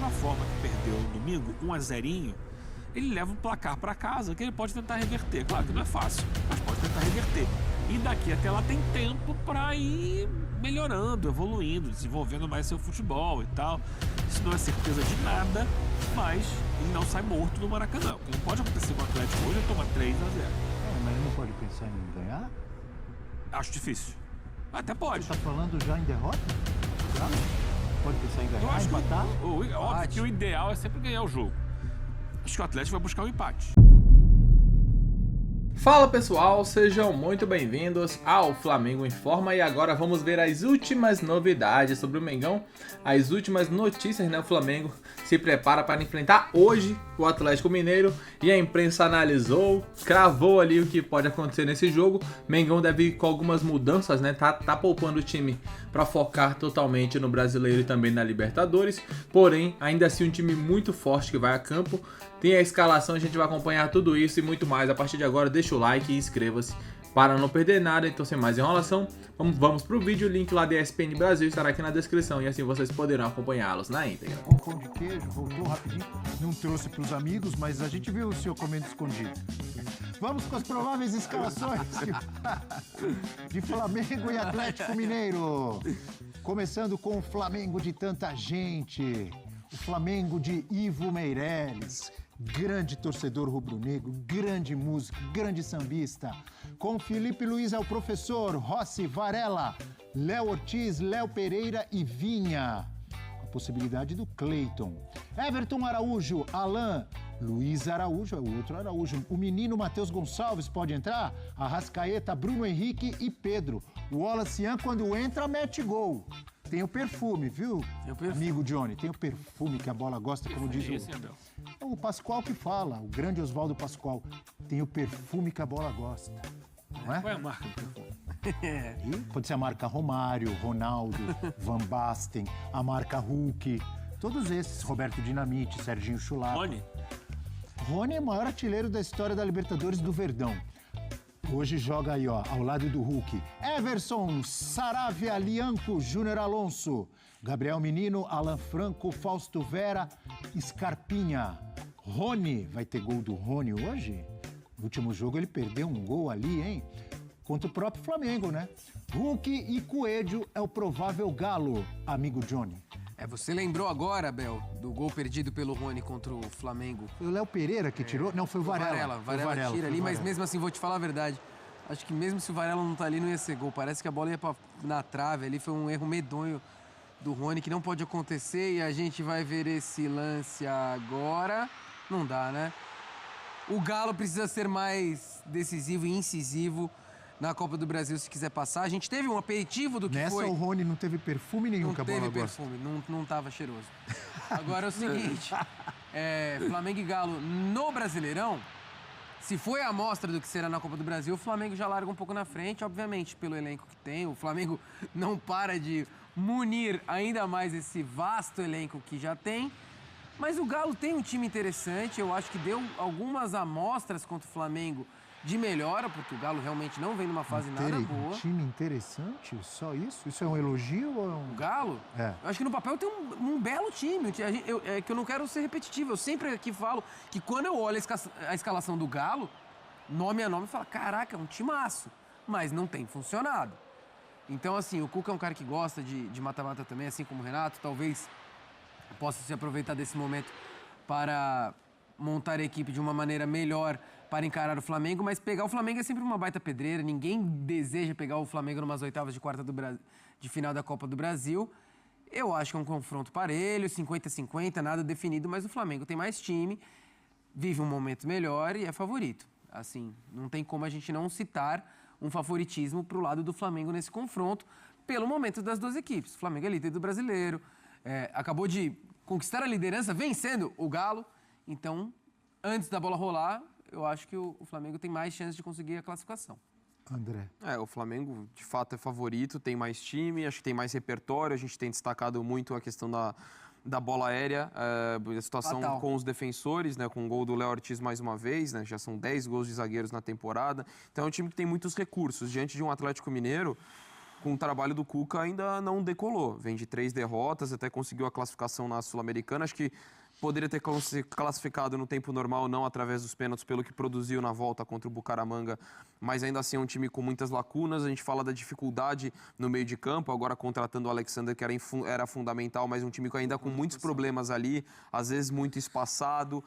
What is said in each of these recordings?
mesma forma que perdeu no domingo, 1-0, ele leva um placar para casa que ele pode tentar reverter. Claro que não é fácil, mas pode tentar reverter. E daqui até lá tem tempo para ir melhorando, evoluindo, desenvolvendo mais seu futebol e tal. Isso não é certeza de nada, mas ele não sai morto no Maracanã. O que não pode acontecer com o Atlético hoje é tomar 3-0. Mas ele não pode pensar em ganhar? Acho difícil. Até pode. Você tá falando já em derrota? Já? Pode pensar em ganhar, Eu acho empatar? óbvio que o ideal é sempre ganhar o jogo. Acho que o Atlético vai buscar um empate. Fala pessoal, sejam muito bem-vindos ao Flamengo Informa e agora vamos ver as últimas novidades sobre o Mengão, as últimas notícias, né? O Flamengo se prepara para enfrentar hoje o Atlético Mineiro e a imprensa analisou, cravou ali o que pode acontecer nesse jogo. Mengão deve ir com algumas mudanças, né? Tá poupando o time para focar totalmente no Brasileiro e também na Libertadores, porém ainda assim um time muito forte que vai a campo. Tem a escalação, a gente vai acompanhar tudo isso e muito mais. A partir de agora, deixa o like e inscreva-se para não perder nada. Então, sem mais enrolação, vamos pro vídeo. O link lá da ESPN Brasil estará aqui na descrição e assim vocês poderão acompanhá-los na íntegra. Um pão de queijo, voltou rapidinho. Não trouxe para os amigos, mas a gente viu o senhor comendo escondido. Vamos com as prováveis escalações de Flamengo e Atlético Mineiro. Começando com o Flamengo de tanta gente. O Flamengo de Ivo Meireles. Grande torcedor rubro-negro, grande músico, grande sambista. Com Felipe Luiz é o professor, Rossi, Varela, Léo Ortiz, Léo Pereira e Vinha. A possibilidade do Cleiton. Everton Araújo, Alain, Luiz Araújo, é o outro Araújo. O menino Matheus Gonçalves pode entrar? Arrascaeta, Bruno Henrique e Pedro. O Wallace Ian, quando entra, mete gol. Tem o perfume, viu, amigo Johnny? Tem o perfume que a bola gosta, como diz o Pascoal que fala, o grande Oswaldo Pascoal. Tem o perfume que a bola gosta, não é? Qual é a marca do perfume? E pode ser a marca Romário, Ronaldo, Van Basten, a marca Hulk, todos esses, Roberto Dinamite, Serginho Chulapa. Rony é o maior artilheiro da história da Libertadores do Verdão. Hoje joga aí, ó, ao lado do Hulk. Everson, Saravia, Lianco, Júnior Alonso, Gabriel Menino, Alan Franco, Fausto Vera, Scarpinha. Rony, vai ter gol do Rony hoje? No último jogo ele perdeu um gol ali, hein? Contra o próprio Flamengo, né? Hulk e Coelho é o provável galo, amigo Johnny. Você lembrou agora, Bel, do gol perdido pelo Rony contra o Flamengo. Foi o Léo Pereira que tirou? Não, foi o Varela. Varela tira ali, mas mesmo assim, vou te falar a verdade. Acho que mesmo se o Varela não tá ali, não ia ser gol. Parece que a bola ia na trave ali. Foi um erro medonho do Rony que não pode acontecer e a gente vai ver esse lance agora. Não dá, né? O Galo precisa ser mais decisivo e incisivo na Copa do Brasil se quiser passar. A gente teve um aperitivo do que Nessa foi... o Rony não teve perfume nenhum que a bola gosta. Não teve perfume, não tava cheiroso. Agora é o seguinte, Flamengo e Galo no Brasileirão, se foi a amostra do que será na Copa do Brasil, o Flamengo já larga um pouco na frente, obviamente, pelo elenco que tem. O Flamengo não para de munir ainda mais esse vasto elenco que já tem. Mas o Galo tem um time interessante, eu acho que deu algumas amostras contra o Flamengo de melhora, porque o Galo realmente não vem numa fase nada boa. Um time interessante? Só isso? Isso é um elogio ou é um... O Galo? Eu acho que no papel tem um belo time. É que eu não quero ser repetitivo. Eu sempre aqui falo que quando eu olho a escalação do Galo, nome a nome, eu falo, caraca, é um timaço. Mas não tem funcionado. Então, assim, o Cuca é um cara que gosta de mata-mata também, assim como o Renato. Talvez possa se aproveitar desse momento para montar a equipe de uma maneira melhor para encarar o Flamengo, mas pegar o Flamengo é sempre uma baita pedreira. Ninguém deseja pegar o Flamengo numas oitavas de de final da Copa do Brasil. Eu acho que é um confronto parelho, 50-50, nada definido, mas o Flamengo tem mais time, vive um momento melhor e é favorito. Assim, não tem como a gente não citar um favoritismo para o lado do Flamengo nesse confronto, pelo momento das duas equipes. O Flamengo é líder do Brasileiro, acabou de conquistar a liderança vencendo o Galo, então, antes da bola rolar, eu acho que o Flamengo tem mais chance de conseguir a classificação. André. O Flamengo, de fato, é favorito, tem mais time, acho que tem mais repertório. A gente tem destacado muito a questão da bola aérea, a situação Fatal. Com os defensores, né, com o gol do Léo Ortiz mais uma vez, né, já são 10 gols de zagueiros na temporada. Então é um time que tem muitos recursos. Diante de um Atlético Mineiro com o trabalho do Cuca ainda não decolou. Vem de 3 derrotas, até conseguiu a classificação na Sul-Americana. Acho que poderia ter se classificado no tempo normal, não através dos pênaltis, pelo que produziu na volta contra o Bucaramanga, mas ainda assim é um time com muitas lacunas. A gente fala da dificuldade no meio de campo, agora contratando o Alexander, que era fundamental, mas um time ainda com muitos problemas ali, às vezes muito espaçado.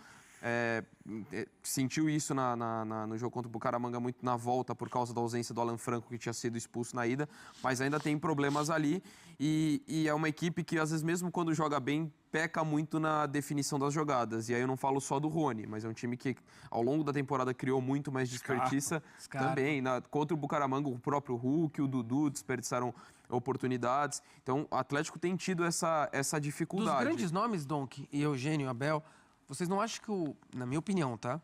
Sentiu isso no jogo contra o Bucaramanga muito na volta por causa da ausência do Alan Franco, que tinha sido expulso na ida, mas ainda tem problemas ali e é uma equipe que às vezes mesmo quando joga bem peca muito na definição das jogadas, e aí eu não falo só do Rony, mas é um time que ao longo da temporada criou muito, mais desperdiça também. Contra o Bucaramanga, o próprio Hulk, o Dudu desperdiçaram oportunidades, então o Atlético tem tido essa dificuldade. Dos grandes nomes, Donk e Eugênio, Abel, vocês não acham que, na minha opinião, tá?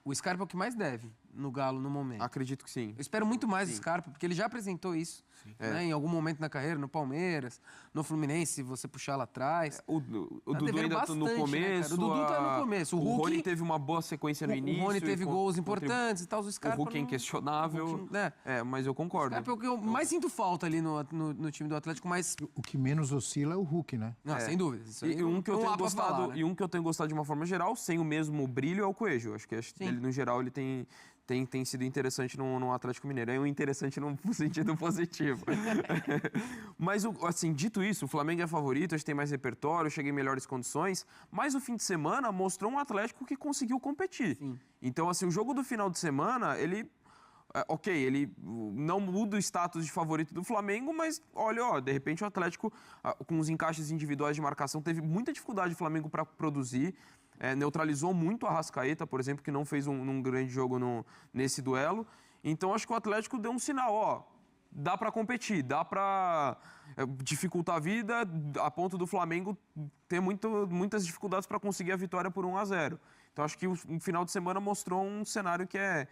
O Scarpa é o que mais deve no Galo no momento. Acredito que sim. Eu espero muito mais do Scarpa, porque ele já apresentou isso, né, em algum momento na carreira, no Palmeiras, no Fluminense, se você puxar lá atrás. O Dudu ainda tá no bastante, começo. Né, o Dudu tá no começo. O Rony teve uma boa sequência no início. O Rony teve gols importantes e tal. O Scarpa O Hulk é inquestionável. Mas eu concordo. O Scarpa é o que eu mais sinto falta ali no time do Atlético, mas... O que menos oscila é o Hulk, né? Não, sem dúvida. Isso aí E um que eu tenho gostado, falar, né? e um que eu tenho gostado de uma forma geral, sem o mesmo brilho, é o Coelho. Acho que ele, no geral, ele tem sido interessante no Atlético Mineiro. É um interessante no sentido positivo. Mas, assim, dito isso, o Flamengo é favorito, a gente tem mais repertório, chega em melhores condições, mas o fim de semana mostrou um Atlético que conseguiu competir. Sim. Então, assim, o jogo do final de semana, ele não muda o status de favorito do Flamengo, mas, olha, de repente o Atlético, com os encaixes individuais de marcação, teve muita dificuldade do Flamengo para produzir. Neutralizou muito a Arrascaeta, por exemplo, que não fez um grande jogo nesse duelo. Então, acho que o Atlético deu um sinal, dá para competir, dá para dificultar a vida, a ponto do Flamengo ter muitas dificuldades para conseguir a vitória por 1-0. Então, acho que o final de semana mostrou um cenário que é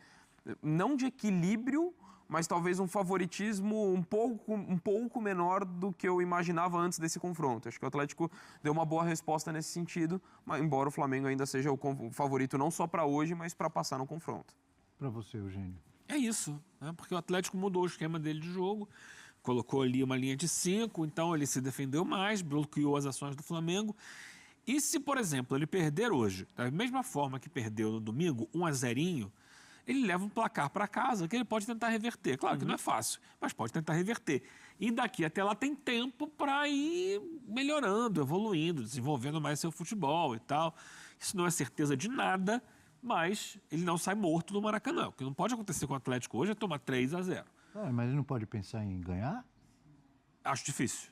não de equilíbrio, mas talvez um favoritismo um pouco menor do que eu imaginava antes desse confronto. Acho que o Atlético deu uma boa resposta nesse sentido, mas embora o Flamengo ainda seja o favorito não só para hoje, mas para passar no confronto. Para você, Eugênio. É isso, né? Porque o Atlético mudou o esquema dele de jogo, colocou ali uma linha de 5, então ele se defendeu mais, bloqueou as ações do Flamengo. E se, por exemplo, ele perder hoje, da mesma forma que perdeu no domingo, 1-0, ele leva um placar para casa que ele pode tentar reverter. Claro que não é fácil, mas pode tentar reverter. E daqui até lá tem tempo para ir melhorando, evoluindo, desenvolvendo mais seu futebol e tal. Isso não é certeza de nada, mas ele não sai morto do Maracanã. O que não pode acontecer com o Atlético hoje é tomar 3-0. Mas ele não pode pensar em ganhar? Acho difícil.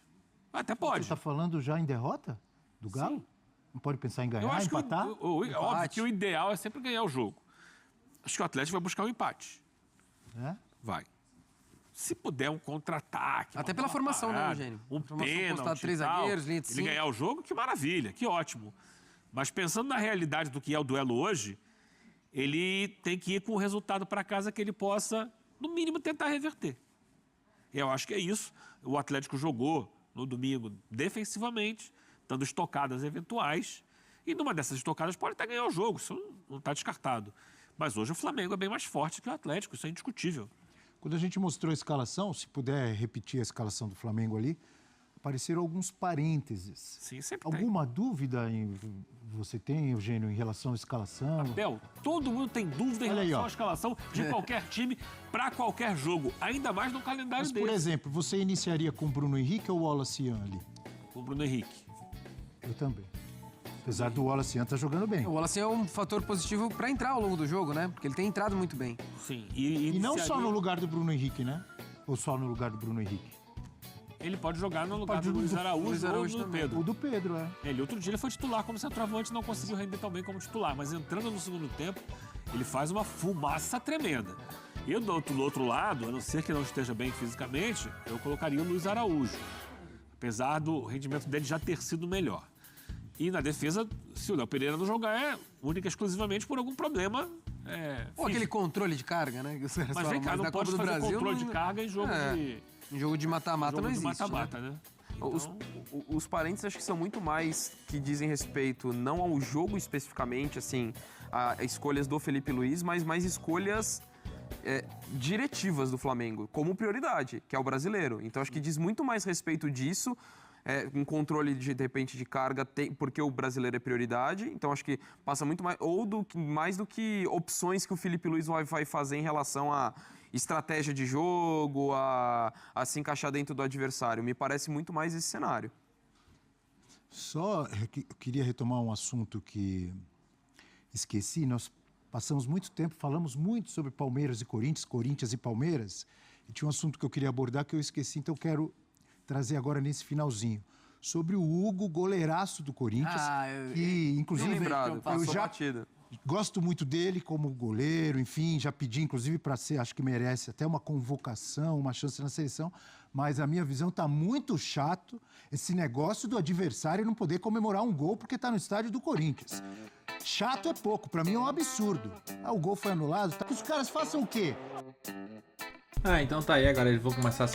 Até pode. Você está falando já em derrota do Galo? Sim. Não pode pensar em ganhar, eu acho empatar? Óbvio que o ideal é sempre ganhar o jogo. Acho que o Atlético vai buscar um empate. Vai. Se puder um contra-ataque. Até pela formação, né, Eugênio? Um pênalti, 3 zagueiros, linha de 5. Ele ganhar o jogo, que maravilha, que ótimo. Mas pensando na realidade do que é o duelo hoje, ele tem que ir com o resultado para casa que ele possa, no mínimo, tentar reverter. Eu acho que é isso. O Atlético jogou no domingo defensivamente, dando estocadas eventuais. E numa dessas estocadas pode até ganhar o jogo, isso não está descartado. Mas hoje o Flamengo é bem mais forte que o Atlético, isso é indiscutível. Quando a gente mostrou a escalação, se puder repetir a escalação do Flamengo ali, apareceram alguns parênteses. Sim, sempre Alguma dúvida você tem, Eugênio, em relação à escalação? Abel, todo mundo tem dúvida em relação à escalação de qualquer time para qualquer jogo, ainda mais no calendário Mas, dele. por exemplo, você iniciaria com o Bruno Henrique ou o Wallace Ian ali? Com o Bruno Henrique. Eu também. Apesar do Wallace Ian estar jogando bem. O Wallace é um fator positivo para entrar ao longo do jogo, né? Porque ele tem entrado muito bem. Sim. E não só no lugar do Bruno Henrique, né? Ou só no lugar do Bruno Henrique? Ele pode jogar no lugar do Luiz Araújo ou do Pedro. O do Pedro, Ele, outro dia, ele foi titular como centroavante, não conseguiu render tão bem como titular. Mas entrando no segundo tempo, ele faz uma fumaça tremenda. E do outro lado, a não ser que não esteja bem fisicamente, eu colocaria o Luiz Araújo. Apesar do rendimento dele já ter sido melhor. E na defesa, se o Léo Pereira não jogar, é única e exclusivamente por algum problema. Ou aquele controle de carga, né? Mas vem cá, não pode fazer controle de carga em jogo de... Em jogo de mata-mata não existe. Mata-mata, né? Então... Os parênteses acho que são muito mais que dizem respeito não ao jogo especificamente, assim, a escolhas do Felipe Luiz, mas mais escolhas diretivas do Flamengo como prioridade, que é o brasileiro. Então acho que diz muito mais respeito disso, um controle de repente de carga, porque o brasileiro é prioridade. Então acho que passa muito mais, mais do que opções que o Felipe Luiz vai fazer em relação a estratégia de jogo, a se encaixar dentro do adversário. Me parece muito mais esse cenário. Só eu queria retomar um assunto que esqueci. Nós passamos muito tempo, falamos muito sobre Palmeiras e Corinthians, Corinthians e Palmeiras. E tinha um assunto que eu queria abordar que eu esqueci, então eu quero trazer agora nesse finalzinho. Sobre o Hugo, goleiraço do Corinthians, que inclusive eu já gosto muito dele como goleiro, enfim, já pedi inclusive para ser, acho que merece até uma convocação, uma chance na seleção, mas a minha visão tá muito chato esse negócio do adversário não poder comemorar um gol porque tá no estádio do Corinthians. Chato é pouco, para mim é um absurdo. O gol foi anulado, os caras façam o quê? Então tá aí, agora eles vão começar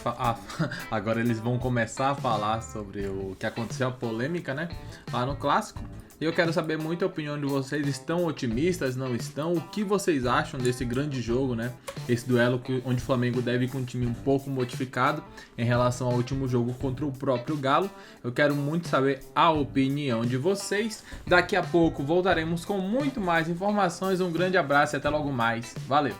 agora eles vão começar a falar sobre o que aconteceu, a polêmica, né? Lá no Clássico. E eu quero saber muito a opinião de vocês. Estão otimistas, não estão? O que vocês acham desse grande jogo, né? Esse duelo onde o Flamengo deve ir com um time um pouco modificado em relação ao último jogo contra o próprio Galo. Eu quero muito saber a opinião de vocês. Daqui a pouco voltaremos com muito mais informações. Um grande abraço e até logo mais. Valeu!